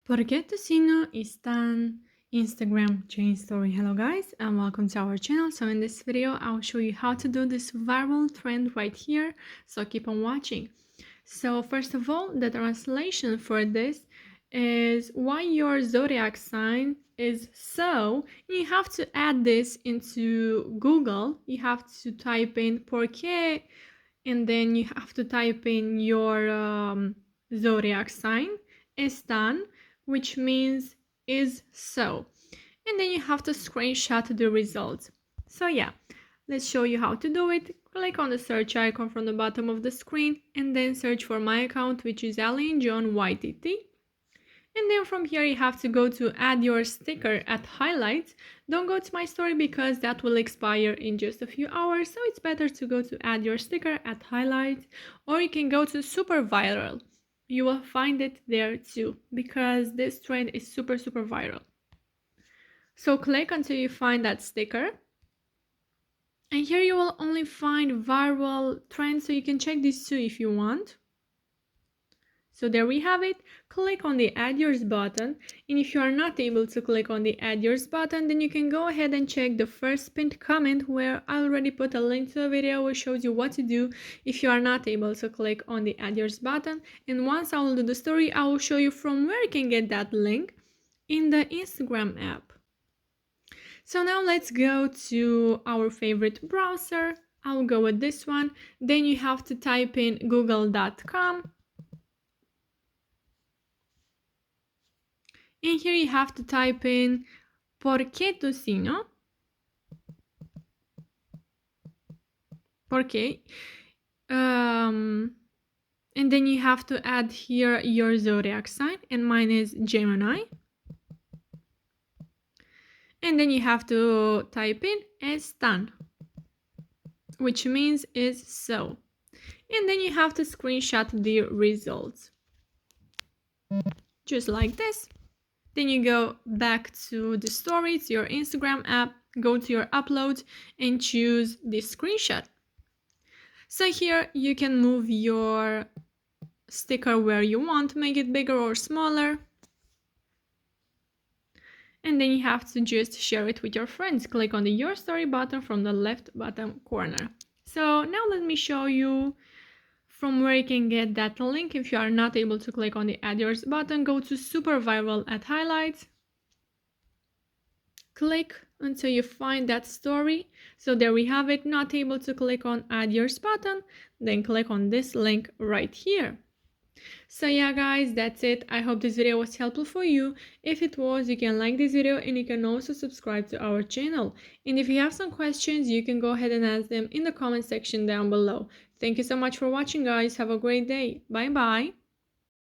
¿Por qué tu signo es tan Instagram chain story? Hello guys and welcome to our channel. So in this video I'll show you how to do this viral trend right here, so keep on watching. So first of all, the translation for this is why your zodiac sign is so. You have to add this into Google. You have to type in por qué, and then you have to type in your zodiac sign están, which means is so, and then you have to screenshot the results. So yeah, let's show you how to do it. Click on the search icon from the bottom of the screen and then search for my account, which is Aline John YTT. And then from here you have to go to add your sticker at highlights. Don't go to my story because that will expire in just a few hours, so it's better to go to add your sticker at highlights, or you can go to super viral. You will find it there too because this trend is super viral. So click until you find that sticker. And here you will only find viral trends, so you can check these too if you want. So there we have it. Click on the add yours button, and if you are not able to click on the add yours button, then you can go ahead and check the first pinned comment where I already put a link to a video which shows you what to do if you are not able to click on the add yours button. And once I will do the story, I will show you from where you can get that link in the Instagram app. So now let's go to our favorite browser. I'll go with this one. Then you have to type in google.com. And here you have to type in ¿Por qué tu signo? ¿Por qué? And then you have to add here your zodiac sign, and mine is Gemini. And then you have to type in están, which means is so. And then you have to screenshot the results. Just like this. Then you go back to the story, to your Instagram app, go to your uploads and choose the screenshot. So here you can move your sticker where you want, make it bigger or smaller. And then you have to just share it with your friends. Click on the Your Story button from the left bottom corner. So now let me show you from where you can get that link. If you are not able to click on the Add Yours button, go to Super Viral at Highlights. Click until you find that story. So there we have it. Not able to click on Add Yours button, then click on this link right here. So yeah guys, that's it. I hope this video was helpful for you. If it was, you can like this video and you can also subscribe to our channel. And if you have some questions, you can go ahead and ask them in the comment section down below. Thank you so much for watching guys. Have a great day. Bye bye.